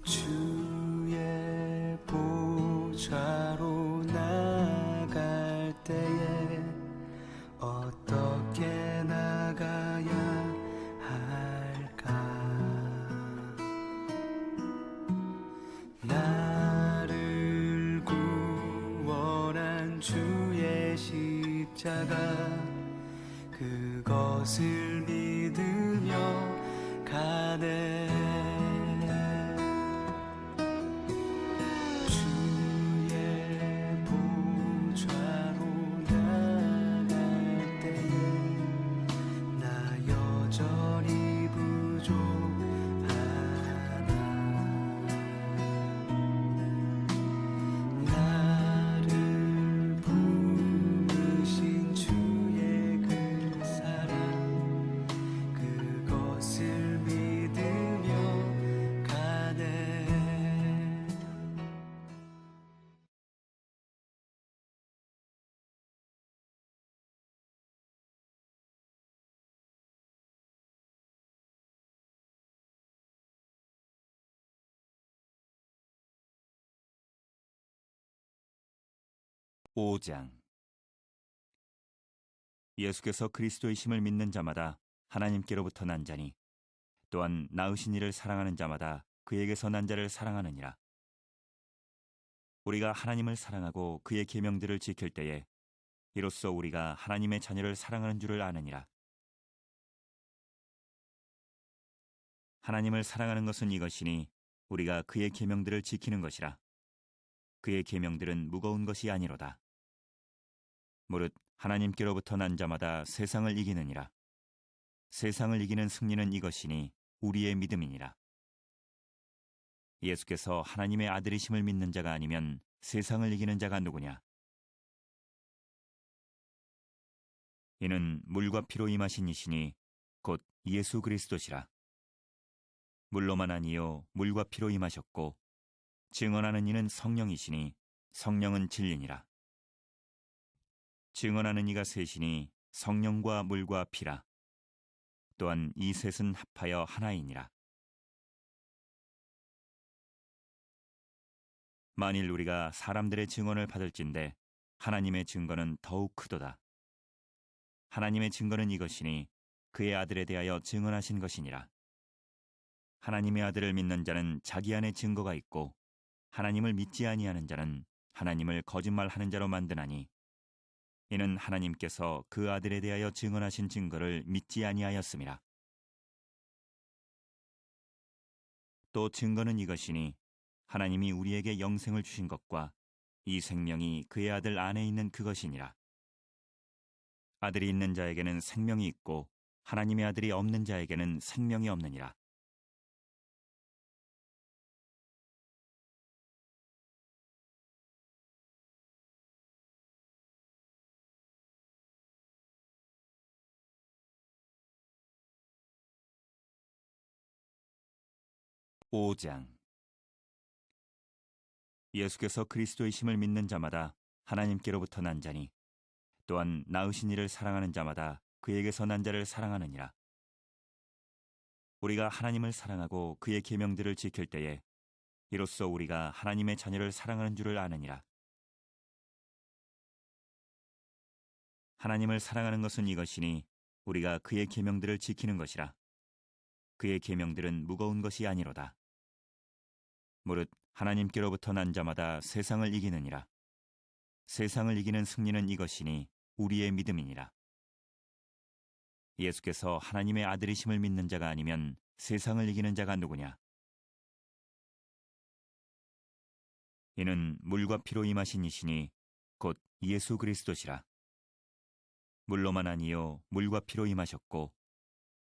주의 보좌로 나갈 때에 어떻게 나가야 할까? 나를 구원한 주의 십자가, 그것을 믿으며 가네. 주의 보좌로 나갈 때에 나 여전히 부족하나. 나를 부르신 주의 그 사랑, 그것을 믿으며 가네. (5장) 예수께서 그리스도이심을 믿는 자마다 하나님께로부터 난 자니, 또한 낳으신 이를 사랑하는 자마다 그에게서 난 자를 사랑하느니라. 우리가 하나님을 사랑하고 그의 계명들을 지킬 때에 이로써 우리가 하나님의 자녀를 사랑하는 줄을 아느니라. 하나님을 사랑하는 것은 이것이니 우리가 그의 계명들을 지키는 것이라. 그의 계명들은 무거운 것이 아니로다. 무릇 하나님께로부터 난 자마다 세상을 이기느니라. 세상을 이기는 승리는 이것이니 우리의 믿음이니라. 예수께서 하나님의 아들이심을 믿는 자가 아니면 세상을 이기는 자가 누구냐? 이는 물과 피로 임하신 이시니 곧 예수 그리스도시라. 물로만 아니요 물과 피로 임하셨고, 증언하는 이는 성령이시니 성령은 진리니라. 증언하는 이가 셋이니 성령과 물과 피라. 또한 이 셋은 합하여 하나이니라. 만일 우리가 사람들의 증언을 받을진대 하나님의 증거는 더욱 크도다. 하나님의 증거는 이것이니 그의 아들에 대하여 증언하신 것이니라. 하나님의 아들을 믿는 자는 자기 안에 증거가 있고, 하나님을 믿지 아니하는 자는 하나님을 거짓말하는 자로 만드나니, 이는 하나님께서 그 아들에 대하여 증언하신 증거를 믿지 아니하였음이라. 또 증거는 이것이니 하나님이 우리에게 영생을 주신 것과 이 생명이 그의 아들 안에 있는 그것이니라. 아들이 있는 자에게는 생명이 있고 하나님의 아들이 없는 자에게는 생명이 없느니라. (5장) 예수께서 그리스도이심을 믿는 자마다 하나님께로부터 난 자니, 또한 낳으신 이를 사랑하는 자마다 그에게서 난 자를 사랑하느니라. 우리가 하나님을 사랑하고 그의 계명들을 지킬 때에 이로써 우리가 하나님의 자녀를 사랑하는 줄을 아느니라. 하나님을 사랑하는 것은 이것이니 우리가 그의 계명들을 지키는 것이라. 그의 계명들은 무거운 것이 아니로다. 무릇 하나님께로부터 난 자마다 세상을 이기느니라. 세상을 이기는 승리는 이것이니 우리의 믿음이니라. 예수께서 하나님의 아들이심을 믿는 자가 아니면 세상을 이기는 자가 누구냐? 이는 물과 피로 임하신 이시니 곧 예수 그리스도시라. 물로만 아니요 물과 피로 임하셨고,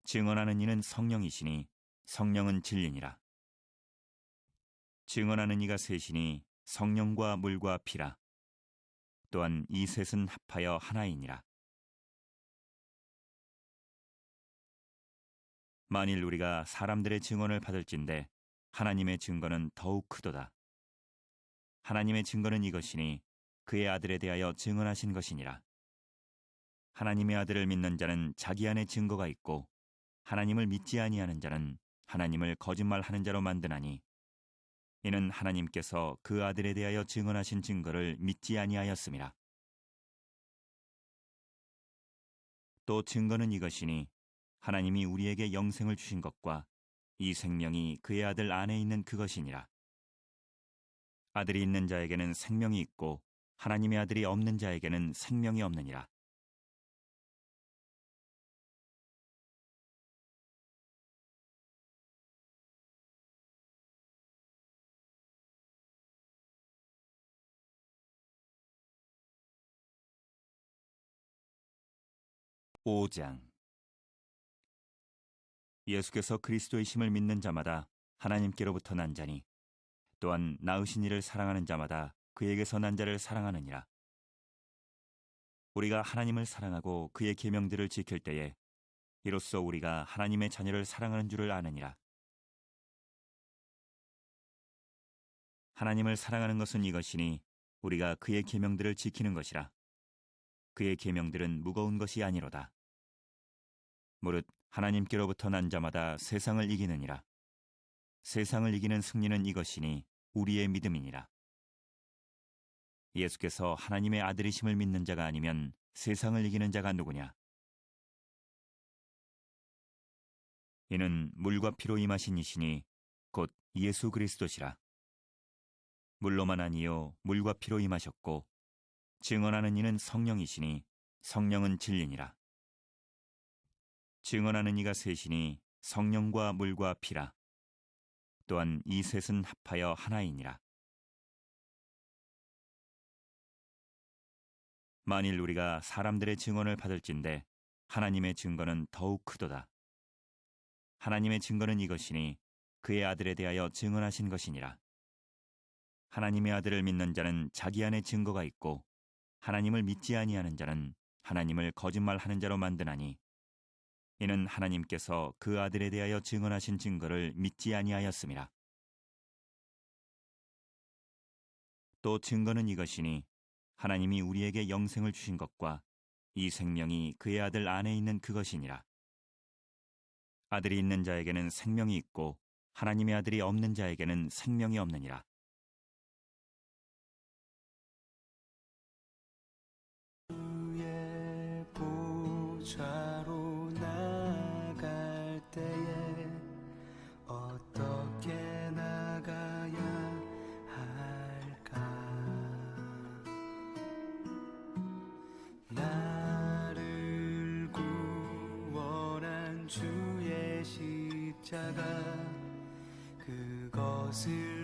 증언하는 이는 성령이시니 성령은 진리니라. 증언하는 이가 셋이니 성령과 물과 피라. 또한 이 셋은 합하여 하나이니라. 만일 우리가 사람들의 증언을 받을진대 하나님의 증거는 더욱 크도다. 하나님의 증거는 이것이니 그의 아들에 대하여 증언하신 것이니라. 하나님의 아들을 믿는 자는 자기 안에 증거가 있고, 하나님을 믿지 아니하는 자는 하나님을 거짓말하는 자로 만드나니, 이는 하나님께서 그 아들에 대하여 증언하신 증거를 믿지 아니하였음이라. 또 증거는 이것이니 하나님이 우리에게 영생을 주신 것과 이 생명이 그의 아들 안에 있는 그것이니라. 아들이 있는 자에게는 생명이 있고 하나님의 아들이 없는 자에게는 생명이 없느니라. 오장 예수께서 그리스도이심을 믿는 자마다 하나님께로부터 난 자니 또한 낳으신 이를 사랑하는 자마다 그에게서 난 자를 사랑하느니라. 우리가 하나님을 사랑하고 그의 계명들을 지킬 때에 이로써 우리가 하나님의 자녀를 사랑하는 줄을 아느니라. 하나님을 사랑하는 것은 이것이니 우리가 그의 계명들을 지키는 것이라. 그의 계명들은 무거운 것이 아니로다. 무릇 하나님께로부터 난 자마다 세상을 이기느니라. 세상을 이기는 승리는 이것이니 우리의 믿음이니라. 예수께서 하나님의 아들이심을 믿는 자가 아니면 세상을 이기는 자가 누구냐? 이는 물과 피로 임하신 이시니 곧 예수 그리스도시라. 물로만 아니요 물과 피로 임하셨고 증언하는 이는 성령이시니 성령은 진리니라. 증언하는 이가 셋이니 성령과 물과 피라. 또한 이 셋은 합하여 하나이니라. 만일 우리가 사람들의 증언을 받을진대 하나님의 증거는 더욱 크도다. 하나님의 증거는 이것이니 그의 아들에 대하여 증언하신 것이니라. 하나님의 아들을 믿는 자는 자기 안에 증거가 있고 하나님을 믿지 아니하는 자는 하나님을 거짓말하는 자로 만드나니 이는 하나님께서 그 아들에 대하여 증언하신 증거를 믿지 아니하였음이라. 또 증거는 이것이니 하나님이 우리에게 영생을 주신 것과 이 생명이 그의 아들 안에 있는 그것이니라. 아들이 있는 자에게는 생명이 있고 하나님의 아들이 없는 자에게는 생명이 없느니라. 주의 보좌로 나갈 때에 어떻게 나가야 할까? 나를 구원한 주의 십자가 그것을